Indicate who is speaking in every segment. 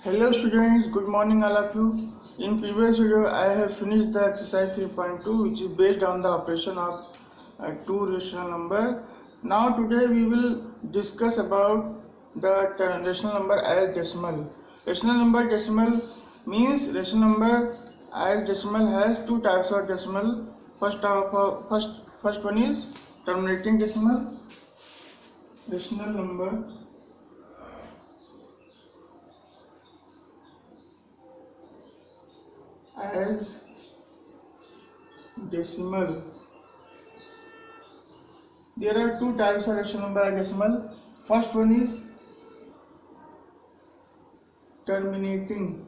Speaker 1: Hello students, good morning all of you. In previous video I have finished the exercise 3.2 which is based on the operation of two rational number. Now today we will discuss about the rational number as decimal. Rational number decimal means rational number as decimal has two types of decimal. First one is terminating decimal. Rational number as decimal. There are two types of rational number as decimal. First one is terminating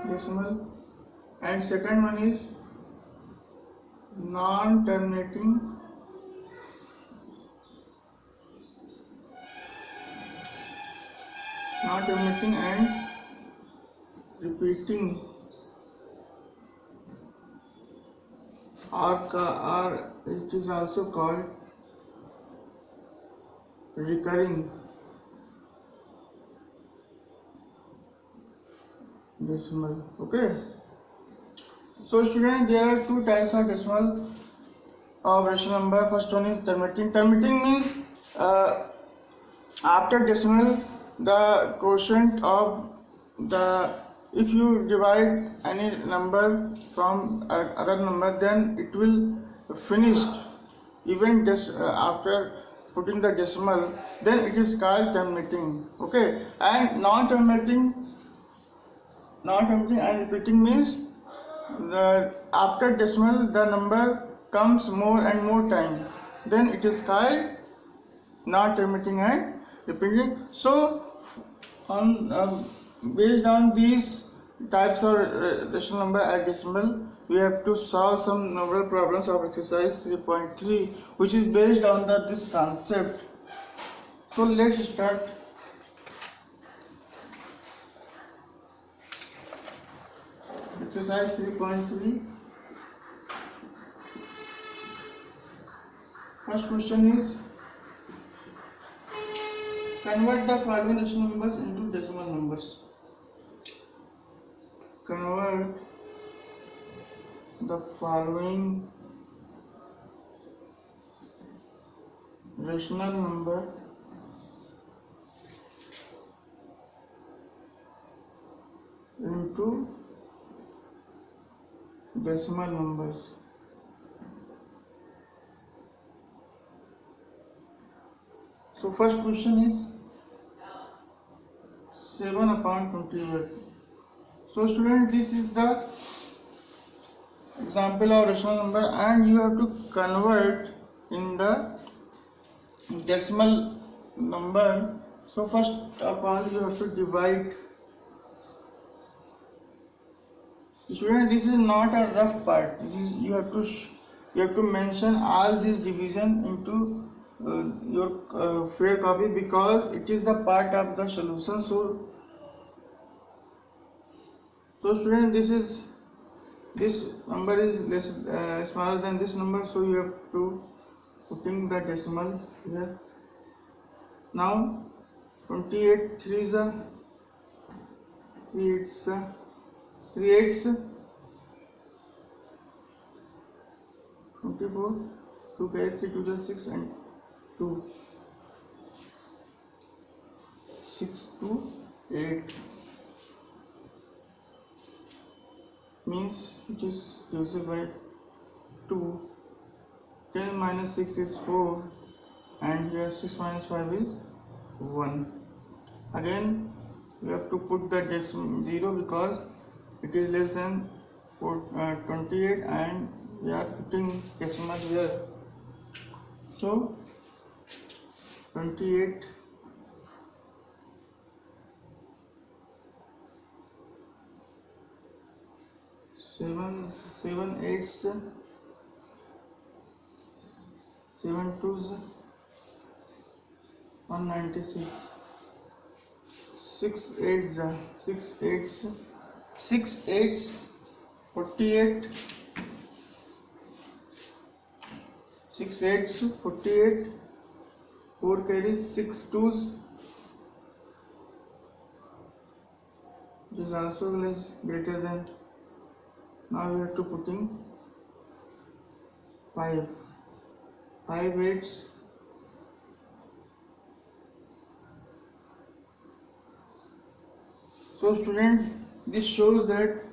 Speaker 1: decimal and second one is non-terminating and repeating or it is also called recurring decimal. Okay, so students, there are two types of decimal of rational number. First one is terminating. Terminating means after decimal the quotient of the, if you divide any number from other number, then it will finished even just after putting the decimal, then it is called terminating. Okay, and non-terminating and repeating means the after decimal the number comes more and more time, then it is called non-terminating and repeating. So based on these types of rational number as decimal, we have to solve some number problems of exercise 3.3 which is based on this concept. So let's start. Exercise 3.3. First question is, convert the following rational numbers into decimal numbers. Convert the following rational number into decimal numbers. So first question is 7/28. So students, this is the example of rational number and you have to convert in the decimal number. So first of all you have to divide. Students, this is not a rough part. This is you have to mention all this division into your fair copy because it is the part of the solution. So students, this number is less smaller than this number, so you have to putting the decimal here. Now 28 3s are 3 8s 3 8s 24, 2 carry 3 2 6 and 2 6 to 8 means which is divided by 2. 10 minus 6 is 4 and here 6 minus 5 is 1. Again we have to put the decimal 0 because it is less than 28 and we are putting decimal here. So 28 7 8s 7 2s 196 6 8s 6 8s 48 6 8s 48 4 carries 6 twos. This is also less greater than. Now we have to put in 5. 5 eights. So students, this shows that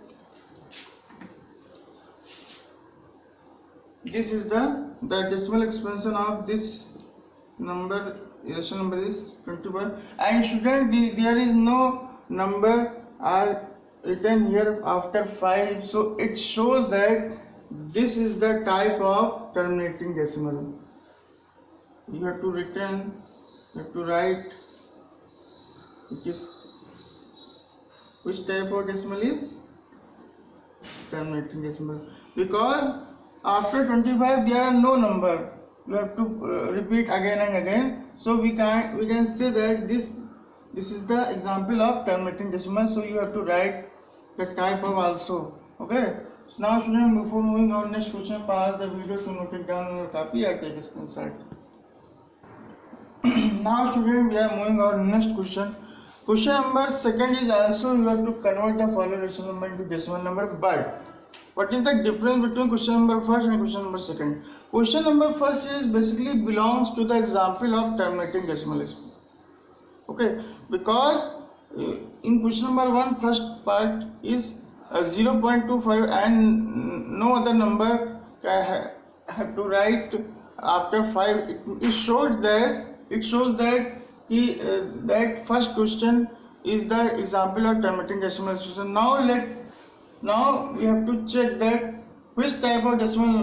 Speaker 1: this is the decimal expansion of this number. Irrational number is 21, and student, there is no number are written here after 5, so it shows that this is the type of terminating decimal. You have to write which type of decimal is terminating decimal, because after 25 there are no number. You have to repeat again and again. So we can say that this is the example of terminating decimal. So you have to write the type of also. Okay. So now student, before moving on next question, pause the video to note it down on your copy or take a screenshot. Now student, we are moving on next question. Question number second is also you have to convert the following rational number into decimal number, but what is the difference between question number first and question number second? Question number first is basically belongs to the example of terminating decimal. Okay, because in question number 1 first part is 0.25 and no other number have to write after 5. It shows that that first question is the example of terminating decimal expression. Now we have to check that which type of decimal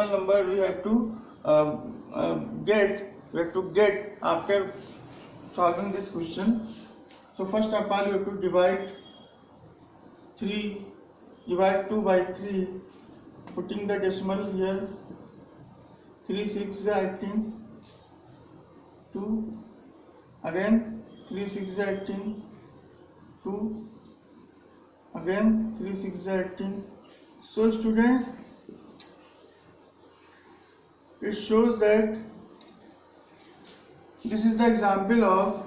Speaker 1: number we have to get after solving this question. So first of all, you have to divide 2 by 3, putting the decimal here. 3 6 is 18, 2, again 3 6 is 18, 2, again 3 6 is 18. So students, it shows that this is the example of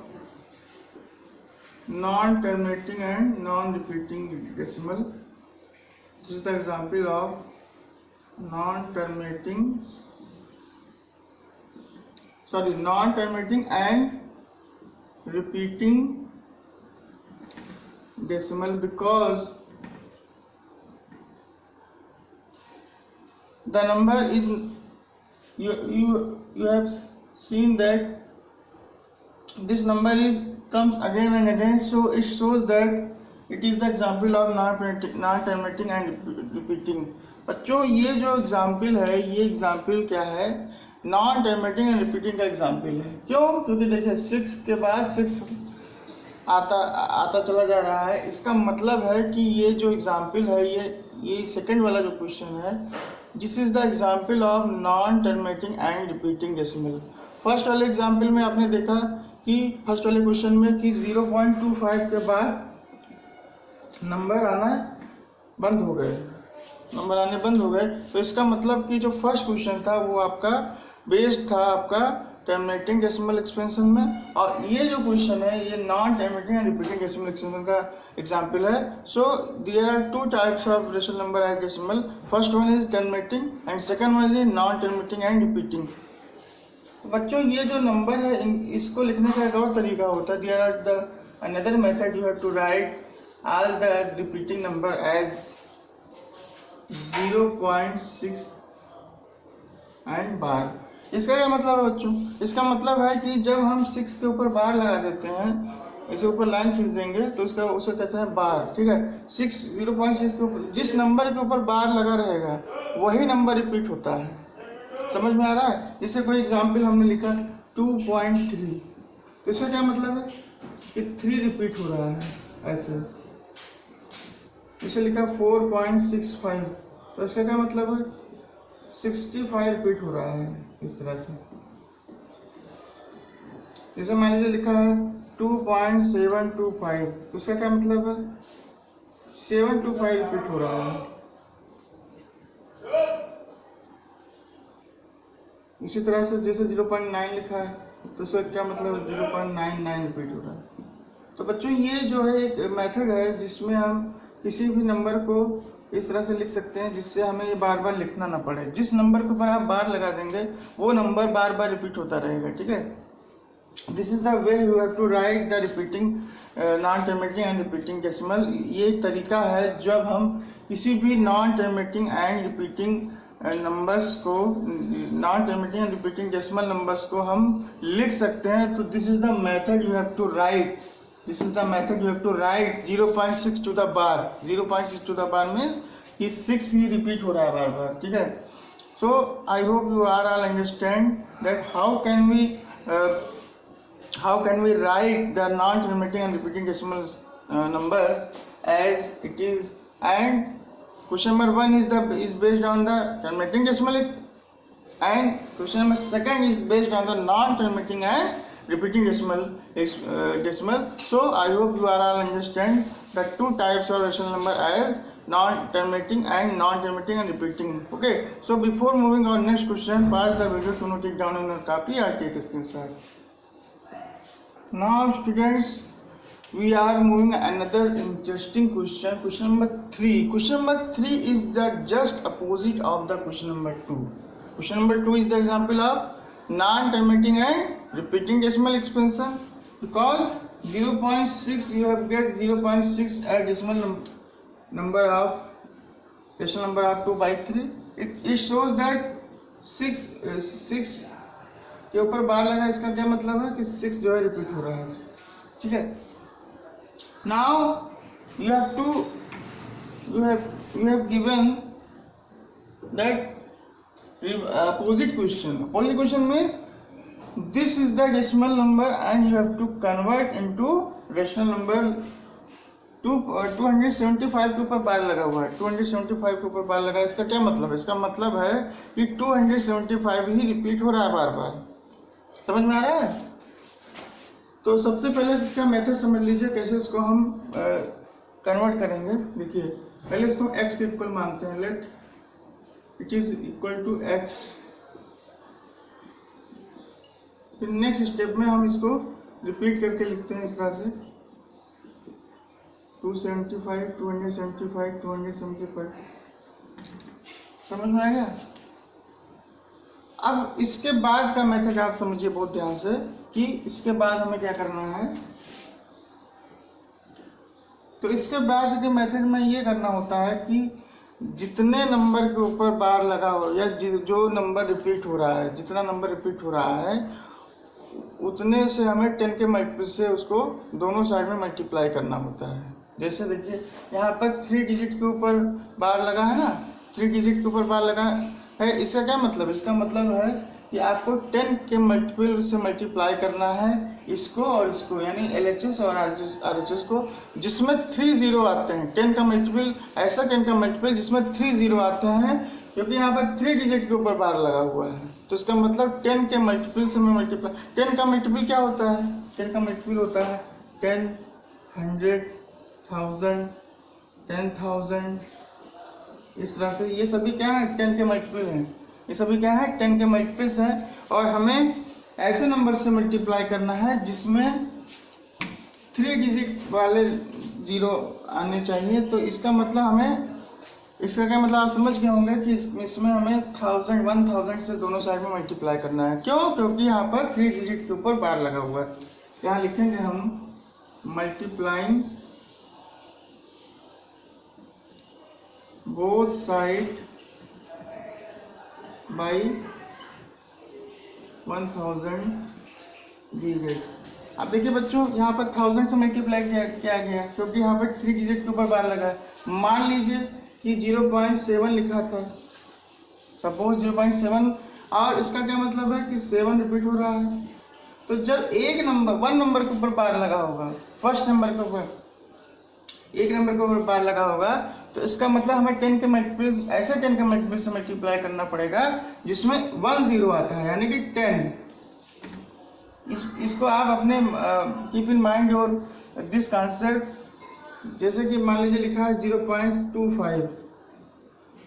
Speaker 1: non-terminating and non-repeating decimal. This is the example of non-terminating and repeating decimal, because the number is you have seen that this number comes again and again, so it shows that it is the example of non-terminating and repeating. बच्चों, ये जो example है, ये example क्या है? Non terminating and repeating का example है. क्यों? क्योंकि देखिए 6 के बाद 6 आता चला जा रहा है. इसका मतलब है कि ये जो एग्जाम्पल है, ये सेकंड वाला जो क्वेश्चन है, this is the example of non terminating and repeating decimal. First वाले एग्जाम्पल में आपने देखा कि फर्स्ट वाले क्वेश्चन में कि 0.25 के बाद नंबर आने बंद हो गए. तो इसका मतलब कि जो फर्स्ट क्वेश्चन था वो आपका बेस्ड था आपका टर्मिनेटिंग डेसिमल एक्सपेंशन में, और ये जो क्वेश्चन है ये non terminating and repeating decimal expansion का एग्जांपल है. So there are two types of rational number as decimal. First one is terminating and second one is non terminating and repeating. बच्चों, ये जो नंबर है इसको लिखने का एक और तरीका होता है. There are the another method. You have to write all the repeating number as 0.6 and bar. इसका क्या मतलब है बच्चों? इसका मतलब है कि जब हम 6 के ऊपर बार लगा देते हैं, इसे ऊपर लाइन खींच देंगे तो उसे कहते हैं बार. ठीक है, 0.6 के ऊपर जिस नंबर के ऊपर बार लगा रहेगा वही नंबर रिपीट होता है. समझ में आ रहा है? जैसे कोई एग्जाम्पल हमने लिखा 2.3, तो इसका क्या मतलब है कि 3 रिपीट हो रहा है. ऐसे इसे लिखा 4.65, तो इसका क्या मतलब है 65 रिपीट हो रहा है. इस तरह से जैसे मैंने जो लिखा है 2.725, तो इसका क्या मतलब है 725 रिपीट हो रहा है. इसी तरह से जैसे 0.9 लिखा है तो इसका क्या मतलब है, 0.99 रिपीट हो रहा है। तो बच्चों ये जो है एक मेथड है जिसमें हम किसी भी नंबर को इस तरह से लिख सकते हैं जिससे हमें ये बार बार लिखना ना पड़े। जिस नंबर के ऊपर आप बार लगा देंगे वो नंबर बार बार रिपीट होता रहेगा, ठीक है। This is the way you have to write the repeating non terminating and repeating decimal. ये एक तरीका है जब हम किसी भी non terminating and repeating numbers को, non terminating and repeating decimal numbers को हम लिख सकते हैं। तो this is the method you have to write, this is the method you have to write 0.6 to the bar. 0.6 to the bar means कि 6 ही repeat हो रहा है बार बार, ठीक है। So I hope you are all understand that how can we write the non-terminating and repeating decimal number as it is, and question number 1 is based on the terminating decimal and question number 2 is based on the non-terminating and repeating decimal. So I hope you are all understand the two types of rational number as non-terminating and non-terminating and repeating. Okay, so before moving on next question, pause the video to note it down in your copy or take a screenshot. Now students, we are moving another interesting question. Question number 3. Question number 3 is the just opposite of the question number 2. Question number 2 is the example of non-terminating and repeating decimal expansion. Because 0.6 you have get 0.6 as decimal number of rational number of 2 by 3. It shows that 6 के ऊपर बार लगा, इसका क्या मतलब है कि 6 जो है रिपीट हो रहा है, ठीक है। Now you have given that opposite question means this is the decimal number and you have to convert into rational number. 275 के ऊपर बार लगा हुआ है, 275 के ऊपर बार लगा, इसका क्या मतलब है? इसका मतलब है कि 275 ही रिपीट हो रहा है बार बार। समझ में आ रहा है? तो सबसे पहले इसका मेथड समझ लीजिए कैसे इसको हम कन्वर्ट करेंगे। देखिए पहले इसको x के इक्वल मानते हैं, let it is equal to x। फिर नेक्स्ट स्टेप में हम इसको रिपीट करके लिखते हैं इस तरह से 275 275 275। समझ में आएगा? अब इसके बाद का मेथड आप समझिए बहुत ध्यान से कि इसके बाद हमें क्या करना है। तो इसके बाद के मेथड में ये करना होता है कि जितने नंबर के ऊपर बार लगा हो या जो नंबर रिपीट हो रहा है, जितना नंबर रिपीट हो रहा है उतने से हमें 10 के मल्टीपल से उसको दोनों साइड में मल्टीप्लाई करना होता है। जैसे देखिए यहाँ पर 3 डिजिट के ऊपर बार लगा है ना, 3 डिजिट के ऊपर बार लगा है। इसका क्या मतलब है? इसका मतलब है कि आपको 10 के मल्टीपल से मल्टीप्लाई करना है इसको और इसको, यानी LHS और RHS को, जिसमें 3 जीरो आते हैं। 10 का मल्टीपल, ऐसा 10 का मल्टीपल जिसमें 3 जीरो आते हैं, क्योंकि यहाँ पर 3 डिजिट के ऊपर बार लगा हुआ है। तो इसका मतलब 10 के मल्टीपल से मैं मल्टीप्लाई। 10 का मल्टीपल क्या होता है? 10 का मल्टीपल होता है 10, 100, 1000, 10,000, इस तरह से। ये सभी क्या है? 10 के मल्टीपल हैं। ये सभी क्या है? 10 के मल्टीपल्स हैं। और हमें ऐसे नंबर से मल्टीप्लाई करना है जिसमें 3 डिजिट वाले जीरो आने चाहिए। तो इसका मतलब हमें, इसका क्या मतलब आप समझ गए होंगे कि इसमें हमें 1000, 1000 से दोनों साइड में मल्टीप्लाई करना है। क्यों? क्योंकि यहाँ पर 3 डिजिट के ऊपर बार लगा हुआ है। यहाँ लिखेंगे हम multiplying both side by 1000 digit. अब देखिए बच्चों यहाँ पर 1000 से मल्टीप्लाई किया गया क्योंकि यहाँ पर 3 डिजिट के ऊपर बार लगा है। मान लीजिए कि 0.7 लिखा था, सपोज 0.7, और इसका क्या मतलब है कि 7 रिपीट हो रहा है। तो जब एक नंबर के ऊपर बार लगा होगा, फर्स्ट नंबर के ऊपर, एक नंबर के ऊपर बार लगा होगा, तो इसका मतलब हमें 10 के मल्टीपल, ऐसे 10 के मल्टीपल से मल्टीप्लाई करना पड़ेगा जिसमें 1 जीरो आता है, यानी कि 10। इसको आप अपने कीप इन माइंड और दिस कॉन्सेप्ट। जैसे कि मान लीजिए लिखा है 0.25,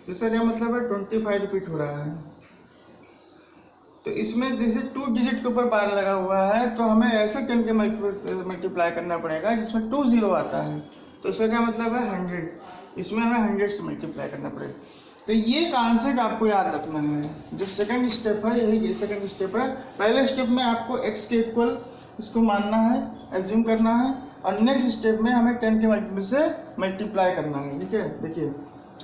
Speaker 1: तो इसका क्या मतलब है? 25 रिपीट हो रहा है। तो इसमें जैसे 2 डिजिट के ऊपर बार लगा हुआ है तो हमें ऐसे 10 के मल्टीप्लाई करना पड़ेगा जिसमें 2 0 आता है। तो इसका क्या मतलब है 100, इसमें हमें 100 से मल्टीप्लाई करना पड़ेगा। तो ये कॉन्सेप्ट आपको याद रखना है। जो सेकंड स्टेप है यही सेकंड स्टेप है। पहले स्टेप में आपको x के इक्वल इसको मानना है, एज्यूम करना है, और नेक्स्ट स्टेप में हमें 10 के मल्टीपल से मल्टीप्लाई करना है। ठीक है, देखिए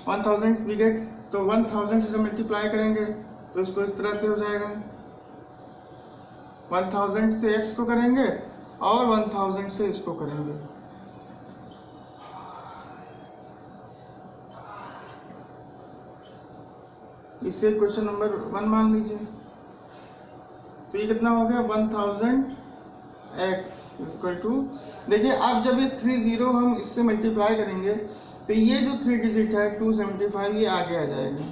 Speaker 1: 1000 वी गेट, तो 1000 से मल्टीप्लाई करेंगे तो इसको इस तरह से हो जाएगा, 1000 से x को करेंगे और 1000 से इसको करेंगे। इसे क्वेश्चन नंबर 1 मान लीजिए। तो ये कितना हो गया 1000x इक्वल टू, देखिए अब जब ये 30 हम इससे मल्टीप्लाई करेंगे तो ये जो 3 डिजिट है 275 ये आगे आ जाएगा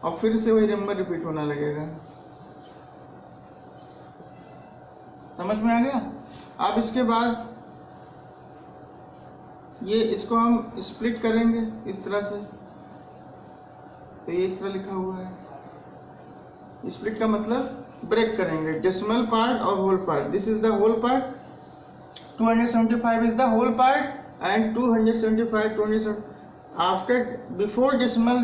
Speaker 1: और फिर से वही नंबर रिपीट होने लगेगा। समझ में आ गया? अब इसके बाद ये इसको हम स्प्लिट करेंगे इस तरह से, तो ये इस तरह लिखा हुआ है। स्प्लिट का मतलब ब्रेक करेंगे, डेसिमल पार्ट और whole part. This is the whole part, 275 is the whole part and 275 after before decimal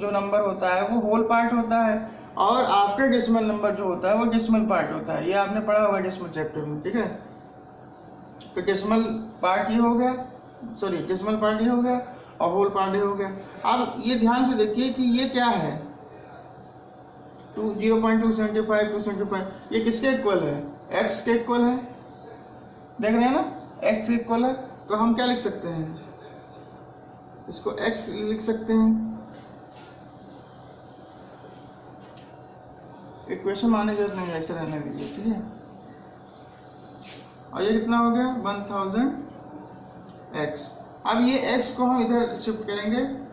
Speaker 1: जो नंबर होता है वो होल पार्ट होता है और आफ्टर डेसिमल नंबर जो होता है वो डेसिमल पार्ट होता है। ये आपने पढ़ा होगा डेसिमल चैप्टर में। ठीक है, तो डेसिमल पार्ट ये हो गया, सॉरी डेसिमल पार्ट ये हो गया और होल पार्ट ये हो गया। अब ये ध्यान से देखिए कि ये क्या है, 0.275 275 ये किसके इक्वल है? x के इक्वल है, देख रहे हैं ना, x के इक्वल है। तो हम क्या लिख सकते हैं, इसको x लिख सकते हैं। इक्वेशन मानने की जरूरत नहीं है, ऐसे रहने दीजिए। ठीक है, और ये कितना हो गया 1000x। अब ये x को हम इधर शिफ्ट करेंगे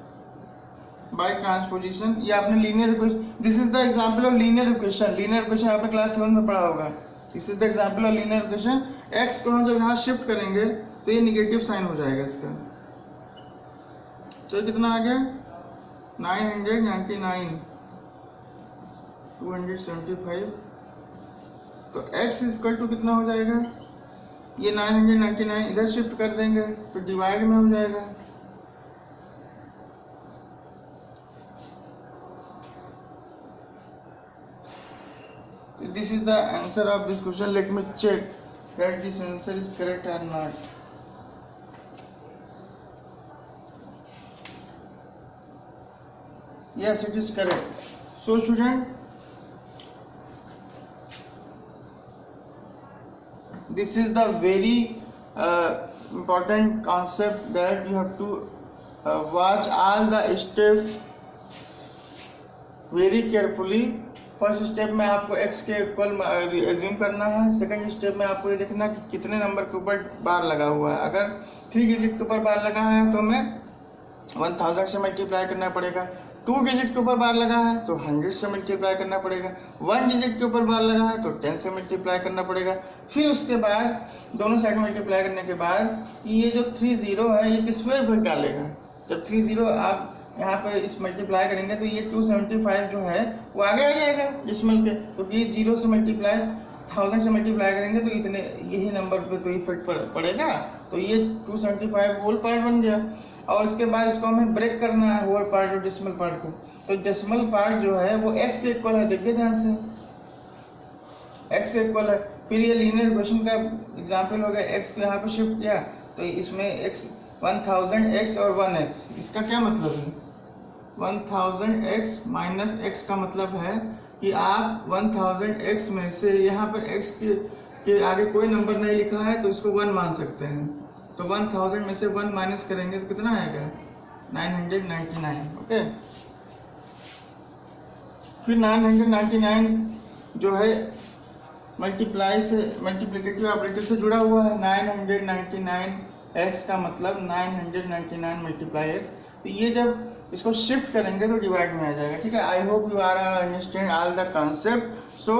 Speaker 1: बाय ट्रांसपोजिशन। ये आपने linear equation, this is the example of linear equation. Linear equation आपने क्लास 7 में पढ़ा होगा। This is the example of linear equation. x को हम जब यहाँ शिफ्ट करेंगे तो ये निगेटिव साइन हो जाएगा इसका। तो कितना आ गया 999 275। तो x इक्वल टू कितना हो जाएगा, ये 999 इधर शिफ्ट कर देंगे तो डिवाइड में हो जाएगा। This is the answer of this question. Let me check that this answer is correct or not. Yes, it is correct. So student, this is the very important concept that you have to watch all the steps very carefully. First step में आपको x के equal assume करना है। Second step में आपको ये देखना कि कितने नंबर के ऊपर बार लगा हुआ है। अगर 3 डिजिट के ऊपर बार लगा है तो हमें 1000 से मल्टीप्लाई करना पड़ेगा। 2 डिजिट के ऊपर बार लगा है तो 100 से मल्टीप्लाई करना पड़ेगा। 1 डिजिट के ऊपर बार लगा है तो 10 से मल्टीप्लाई करना पड़ेगा। फिर उसके बाद दोनों साइड मल्टीप्लाई करने के बाद ये जो 30 है ये किस पे डालेगा। जब 30 आप यहाँ पर इस मल्टीप्लाई करेंगे तो ये 275 जो है वो आगे आ जाएगा डिसिमल के। तो ये 0 से मल्टीप्लाई 1000 से मल्टीप्लाई करेंगे तो इतने यही नंबर पे तो इफेक्ट पड़ेगा। तो ये 275 होल पार्ट बन गया। और उसके बाद इसको हमें ब्रेक करना है होल पार्ट और डेसिमल पार्ट को। तो डेसिमल पार्ट जो है वो x के इक्वल है, देखिए ध्यान से x के इक्वल है। फिर ये लीनियर इक्वेशन का एग्जाम्पल हो गया, x को यहाँ पे शिफ्ट किया तो इसमें x 1000x और 1x। इसका क्या मतलब है 1000x माइनस x का मतलब है कि आप 1000x में से यहाँ पर x के आगे कोई नंबर नहीं लिखा है तो इसको 1 मान सकते हैं। तो 1000 में से 1 माइनस करेंगे तो कितना आएगा 999। ओके, फिर 999 जो है मल्टीप्लाई से मल्टीप्लिकेटिव ऑपरेटर से जुड़ा हुआ है। 999x का मतलब 999 मल्टीप्लाई x। तो ये जब इसको शिफ्ट करेंगे तो डिवाइड में आ जाएगा। ठीक है, I hope you are understand all the concept. So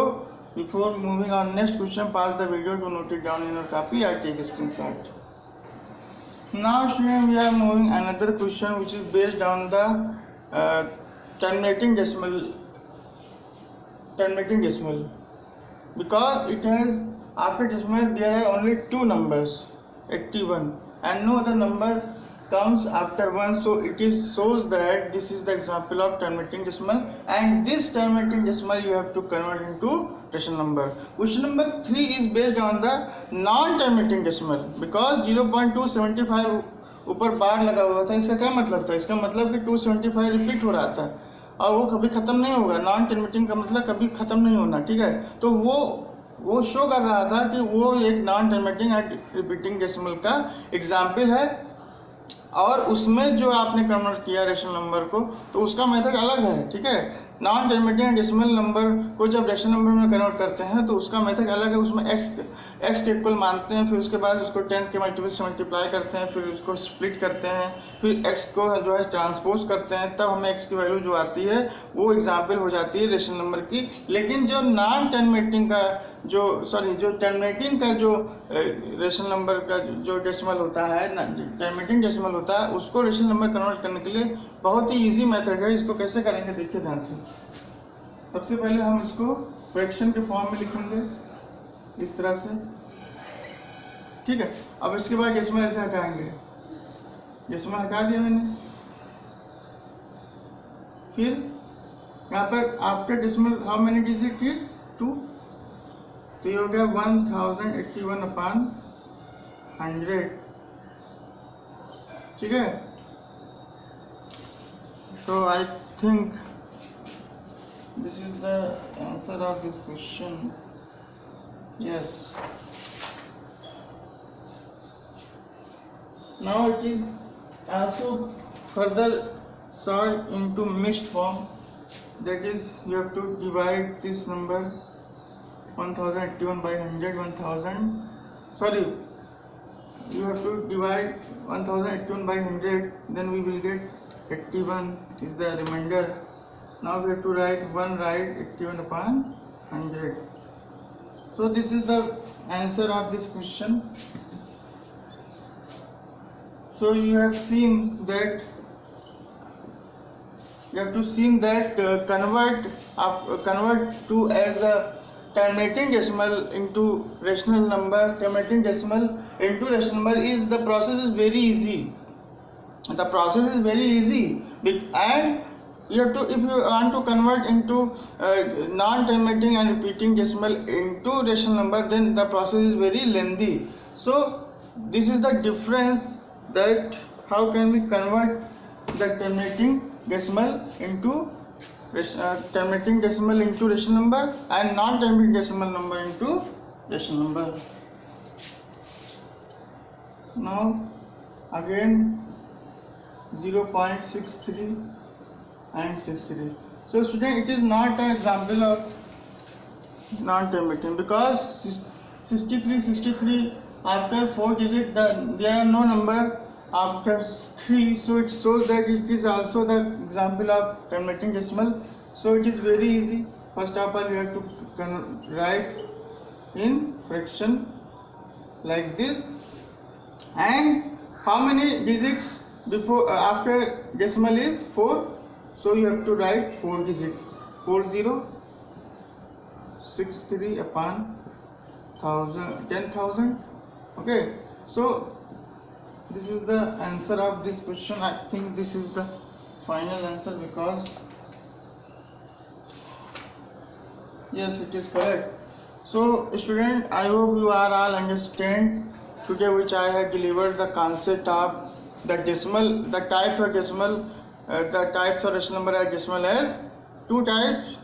Speaker 1: before moving on next question, pass the video to note it down in your copy और take screenshot. Now student, we are moving another question which is based on the terminating terminating decimal, because it has after decimal there are only two numbers 81 and no other number comes after 1, so it is shows that this is the example of terminating decimal, and this terminating decimal you have to convert into rational number. Question number 3 is based on the non-terminating decimal, because 0.275 ऊपर बार लगा हुआ था. इसका क्या मतलब था? इसका मतलब कि 275 रिपीट हो रहा था और वो कभी खत्म नहीं होगा. नॉन टर्मिनेटिंग का मतलब कभी खत्म नहीं होना, ठीक है. तो वो शो कर रहा था कि वो एक non terminating and repeating decimal का एग्जाम्पल है, और उसमें जो आपने कन्वर्ट किया रेशनल नंबर को, तो उसका मेथड अलग है, ठीक है. नॉन टर्मिनेटिंग डेसिमल नंबर को जब रेशनल नंबर में कन्वर्ट करते हैं तो उसका मेथड अलग है. उसमें एक्स के इक्वल मानते हैं, फिर उसके बाद उसको 10 के मल्टीपल से मल्टीप्लाई करते हैं, फिर उसको स्प्लिट करते हैं, फिर एक्स को जो है ट्रांसपोज करते हैं, तब हमें एक्स की वैल्यू जो आती है वो एग्जाम्पल हो जाती है रेशनल नंबर की. लेकिन जो नॉन टर्मिनेटिंग का जो टर्मिनेटिंग का जो रेशनल नंबर का जो डेसिमल होता है, टर्मिनेटिंग डेसिमल होता है, उसको रेशनल नंबर कन्वर्ट करने के लिए बहुत ही इजी मेथड है. इसको कैसे करेंगे देखिए ध्यान से. सबसे पहले हम इसको फ्रैक्शन के फॉर्म में लिखेंगे इस तरह से, ठीक है. अब इसके बाद डेसिमल ऐसे हटाएंगे, डेसिमल हटा दिया मैंने. फिर यहाँ पर after decimal how many digit is 2, तो ये हो गया 1081 अपॉन 100, ठीक है. तो I think this is the answer of this question. Yes. Now it is also further solved into mixed form, that is you have to divide this number 1081 by 100. You have to divide 1081 by 100, then we will get 81 is the remainder. Now we have to write 81 upon 100. So this is the answer of this question. So you have seen that convert to as a terminating decimal into rational number. Terminating decimal into rational number is the process is very easy. The process is very easy, and you have to, if you want to convert into non-terminating and repeating decimal into rational number, then the process is very lengthy. So this is the difference, that how can we convert the terminating decimal into rational number and non-terminating decimal number into rational number. Now again 0.63 and 63. So student, it is not an example of non-terminating, because 63 after 4 digit there are no number after 3, so it shows that it is also the example of terminating decimal. So it is very easy. First of all you have to write in fraction like this, and how many digits before after decimal is 4, so you have to write 4 digit, 4063 upon 10,000. Okay, so this is the answer of this question. I think this is the final answer, because yes, it is correct. So student, I hope you are all understand today which I have delivered the concept of the decimal, the types of decimal. The types of rational number are decimal as two types: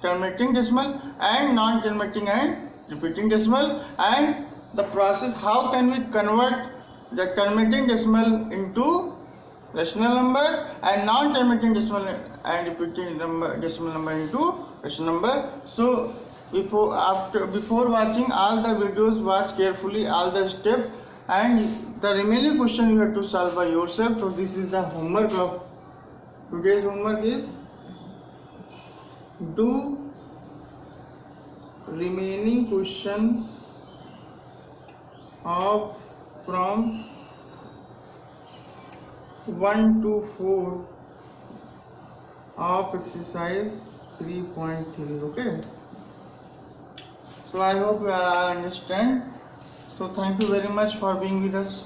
Speaker 1: terminating decimal and non-terminating and repeating decimal, and the process how can we convert the terminating decimal into rational number and non-terminating decimal and repeating decimal number into rational number. So before watching all the videos, watch carefully all the steps, and the remaining question you have to solve by yourself. So this is the homework of today's homework is do remaining question of from 1 to 4 of exercise 3.3. Okay, so I hope you all understand. So thank you very much for being with us.